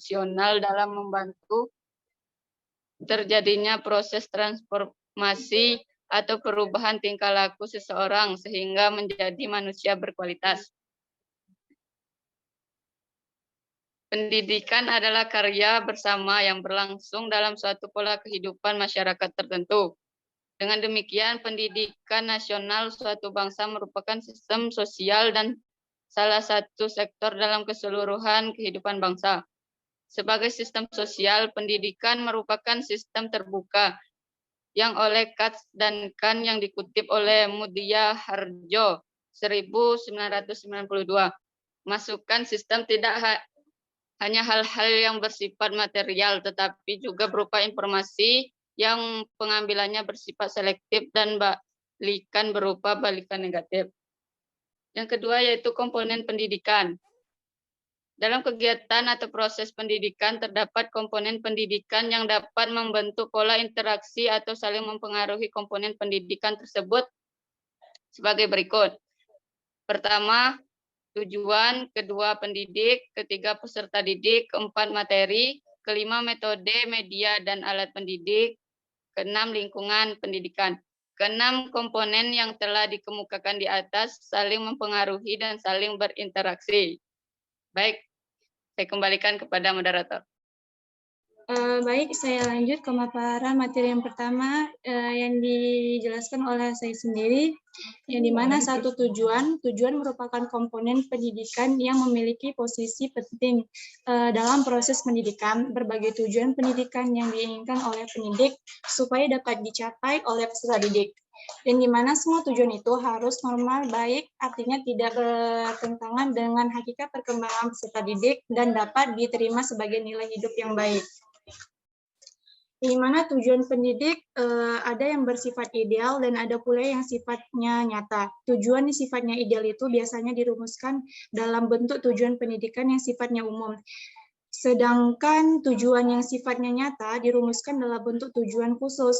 fungsional dalam membantu terjadinya proses transformasi atau perubahan tingkah laku seseorang sehingga menjadi manusia berkualitas. Pendidikan adalah karya bersama yang berlangsung dalam suatu pola kehidupan masyarakat tertentu. Dengan demikian, pendidikan nasional suatu bangsa merupakan sistem sosial dan salah satu sektor dalam keseluruhan kehidupan bangsa. Sebagai sistem sosial, pendidikan merupakan sistem terbuka yang oleh Katz dan Kahn yang dikutip oleh Mutia Harjo 1992. Masukkan sistem tidak hanya hal-hal yang bersifat material, tetapi juga berupa informasi yang pengambilannya bersifat selektif dan balikan berupa balikan negatif. Yang kedua yaitu komponen pendidikan. Dalam kegiatan atau proses pendidikan terdapat komponen pendidikan yang dapat membentuk pola interaksi atau saling mempengaruhi komponen pendidikan tersebut sebagai berikut. Pertama, tujuan, kedua pendidik, ketiga peserta didik, keempat materi, kelima metode, media, dan alat pendidik, keenam lingkungan pendidikan. Keenam komponen yang telah dikemukakan di atas saling mempengaruhi dan saling berinteraksi. Baik, saya kembalikan kepada moderator. Baik, saya lanjut ke pemaparan materi yang pertama yang dijelaskan oleh saya sendiri, yang dimana satu tujuan merupakan komponen pendidikan yang memiliki posisi penting dalam proses pendidikan. Berbagai tujuan pendidikan yang diinginkan oleh pendidik supaya dapat dicapai oleh peserta didik. Dan di mana semua tujuan itu harus normal, baik, artinya tidak bertentangan dengan hakikat perkembangan peserta didik dan dapat diterima sebagai nilai hidup yang baik. Di mana tujuan pendidik ada yang bersifat ideal dan ada pula yang sifatnya nyata. Tujuan yang sifatnya ideal itu biasanya dirumuskan dalam bentuk tujuan pendidikan yang sifatnya umum. Sedangkan tujuan yang sifatnya nyata dirumuskan dalam bentuk tujuan khusus.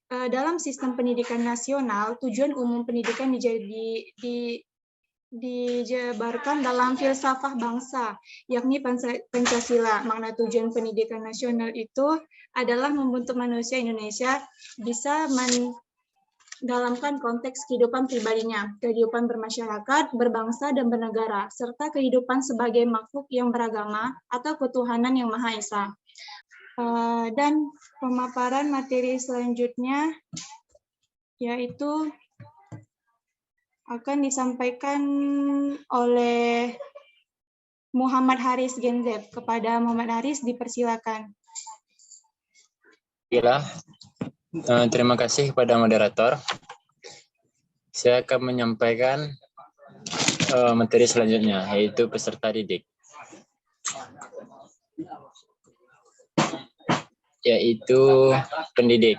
Dalam sistem pendidikan nasional, tujuan umum pendidikan dijabarkan dalam filsafah bangsa, yakni Pancasila. Makna tujuan pendidikan nasional itu adalah membentuk manusia Indonesia bisa mendalamkan konteks kehidupan pribadinya, kehidupan bermasyarakat, berbangsa, dan bernegara, serta kehidupan sebagai makhluk yang beragama atau ketuhanan yang Maha Esa. Dan pemaparan materi selanjutnya yaitu akan disampaikan oleh Muhammad Haris Genzeb. Kepada Muhammad Haris dipersilakan. Terima kasih kepada moderator. Saya akan menyampaikan materi selanjutnya, yaitu peserta didik. Yaitu pendidik.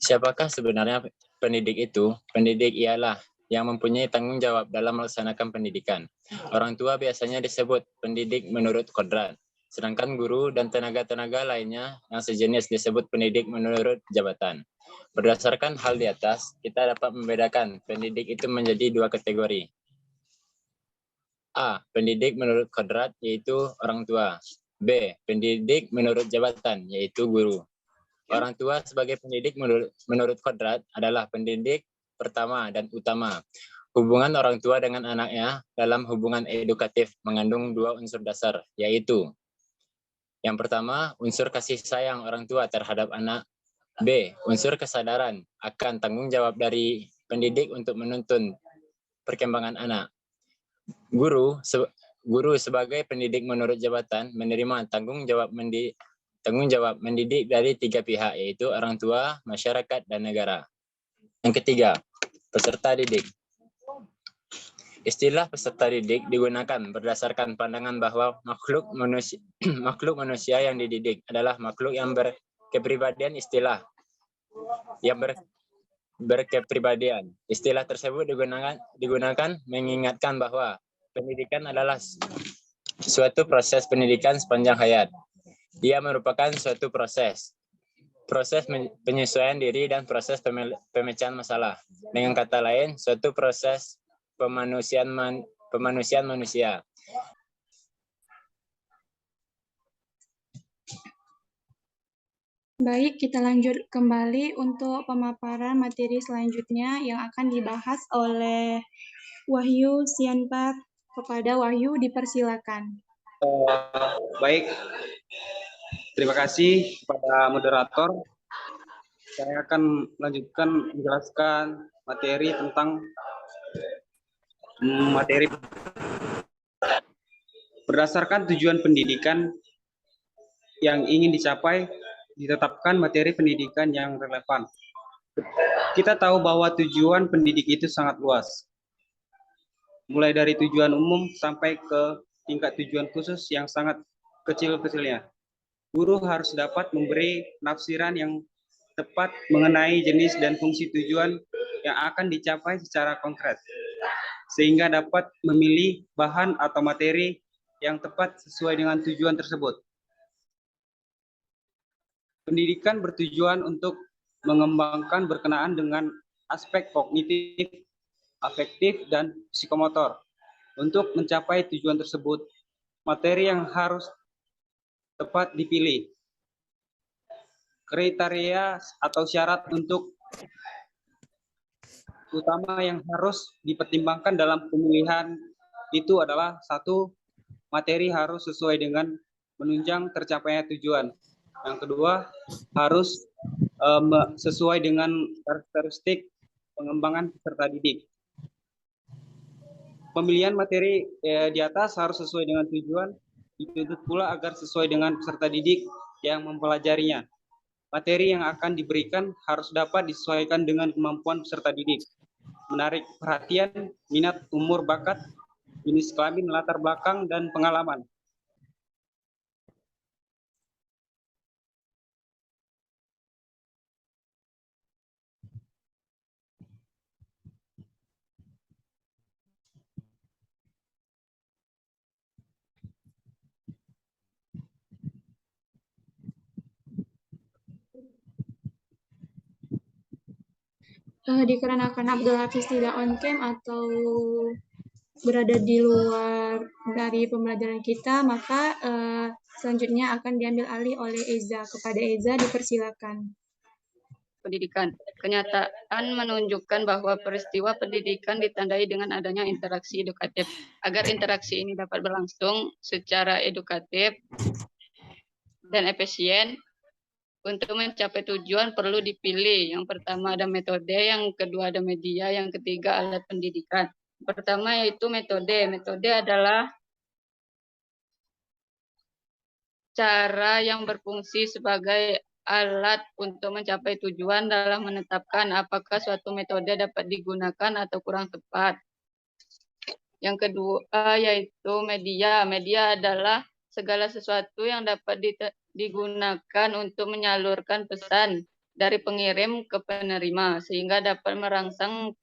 Siapakah sebenarnya pendidik itu? Pendidik ialah yang mempunyai tanggung jawab dalam melaksanakan pendidikan. Orang tua biasanya disebut pendidik menurut kodrat, sedangkan guru dan tenaga-tenaga lainnya yang sejenis disebut pendidik menurut jabatan. Berdasarkan hal di atas, kita dapat membedakan pendidik itu menjadi dua kategori. A. Pendidik menurut kodrat, yaitu orang tua. B. Pendidik menurut jabatan, yaitu guru. Orang tua sebagai pendidik menurut kodrat adalah pendidik pertama dan utama. Hubungan orang tua dengan anaknya dalam hubungan edukatif mengandung dua unsur dasar, yaitu yang pertama, unsur kasih sayang orang tua terhadap anak. B. Unsur kesadaran akan tanggung jawab dari pendidik untuk menuntun perkembangan anak. Guru sebagai pendidik menurut jabatan menerima tanggung jawab mendidik dari tiga pihak, yaitu orang tua, masyarakat, dan negara. Yang ketiga, peserta didik. Istilah peserta didik digunakan berdasarkan pandangan bahwa makhluk manusia yang dididik adalah makhluk yang berkepribadian berkepribadian. Istilah tersebut digunakan mengingatkan bahwa pendidikan adalah suatu proses pendidikan sepanjang hayat. Ia merupakan suatu proses penyesuaian diri dan proses pemecahan masalah. Dengan kata lain, suatu proses pemanusiaan manusia. Baik, kita lanjut kembali untuk pemaparan materi selanjutnya yang akan dibahas oleh Wahyu Sianpa. Kepada Wahyu, dipersilakan. Baik, terima kasih kepada moderator. Saya akan melanjutkan menjelaskan materi tentang materi berdasarkan tujuan pendidikan yang ingin dicapai, ditetapkan materi pendidikan yang relevan. Kita tahu bahwa tujuan pendidik itu sangat luas, mulai dari tujuan umum sampai ke tingkat tujuan khusus yang sangat kecil-kecilnya. Guru harus dapat memberi penafsiran yang tepat mengenai jenis dan fungsi tujuan yang akan dicapai secara konkret, sehingga dapat memilih bahan atau materi yang tepat sesuai dengan tujuan tersebut. Pendidikan bertujuan untuk mengembangkan berkenaan dengan aspek kognitif, afektif, dan psikomotor. Untuk mencapai tujuan tersebut, materi yang harus tepat dipilih. Kriteria atau syarat untuk utama yang harus dipertimbangkan dalam pemilihan itu adalah: 1. Materi harus sesuai dengan menunjang tercapainya tujuan. Yang kedua, harus sesuai dengan karakteristik pengembangan peserta didik. Pemilihan materi di atas harus sesuai dengan tujuan, dituntut pula agar sesuai dengan peserta didik yang mempelajarinya. Materi yang akan diberikan harus dapat disesuaikan dengan kemampuan peserta didik, menarik perhatian, minat, umur, bakat, jenis kelamin, latar belakang, dan pengalaman. Dikarenakan Abdul Hafiz tidak on cam atau berada di luar dari pembelajaran kita, maka selanjutnya akan diambil alih oleh Eza. Kepada Eza, dipersilakan. Pendidikan. Kenyataan menunjukkan bahwa peristiwa pendidikan ditandai dengan adanya interaksi edukatif. Agar interaksi ini dapat berlangsung secara edukatif dan efisien, untuk mencapai tujuan perlu dipilih. Yang pertama ada metode, yang kedua ada media, yang ketiga alat pendidikan. Pertama yaitu metode. Metode adalah cara yang berfungsi sebagai alat untuk mencapai tujuan dalam menetapkan apakah suatu metode dapat digunakan atau kurang tepat. Yang kedua yaitu media. Media adalah segala sesuatu yang dapat digunakan untuk menyalurkan pesan dari pengirim ke penerima, sehingga dapat merangsang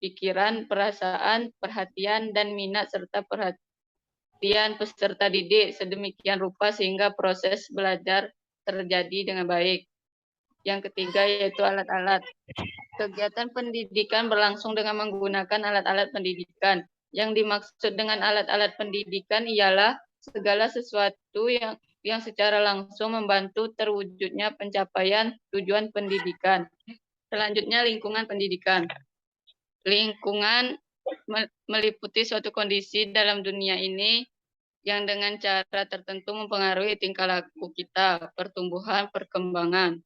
pikiran, perasaan, perhatian, dan minat serta perhatian peserta didik sedemikian rupa sehingga proses belajar terjadi dengan baik. Yang ketiga yaitu alat-alat. Kegiatan pendidikan berlangsung dengan menggunakan alat-alat pendidikan. Yang dimaksud dengan alat-alat pendidikan ialah segala sesuatu yang secara langsung membantu terwujudnya pencapaian tujuan pendidikan. Selanjutnya lingkungan pendidikan. Lingkungan meliputi suatu kondisi dalam dunia ini yang dengan cara tertentu mempengaruhi tingkah laku kita, pertumbuhan, perkembangan.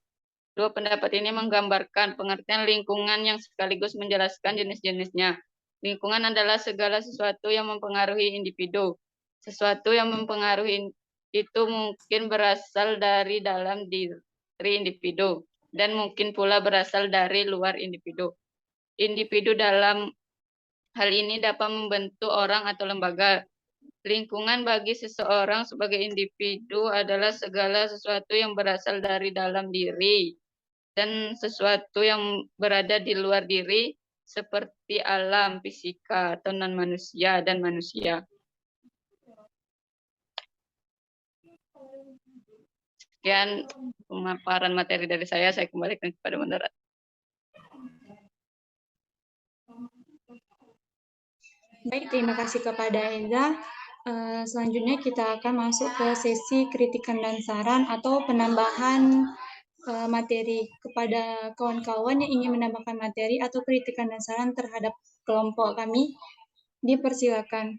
Dua pendapat ini menggambarkan pengertian lingkungan yang sekaligus menjelaskan jenis-jenisnya. Lingkungan adalah segala sesuatu yang mempengaruhi individu. Sesuatu yang mempengaruhi itu mungkin berasal dari dalam diri individu dan mungkin pula berasal dari luar individu. Individu dalam hal ini dapat membentuk orang atau lembaga. Lingkungan bagi seseorang sebagai individu adalah segala sesuatu yang berasal dari dalam diri dan sesuatu yang berada di luar diri seperti alam, fisika, atau non-manusia dan manusia. Sekian pemaparan materi dari saya kembalikan kepada moderator. Baik, terima kasih kepada Eza. Selanjutnya kita akan masuk ke sesi kritikan dan saran atau penambahan materi. Kepada kawan-kawan yang ingin menambahkan materi atau kritikan dan saran terhadap kelompok kami, dipersilakan.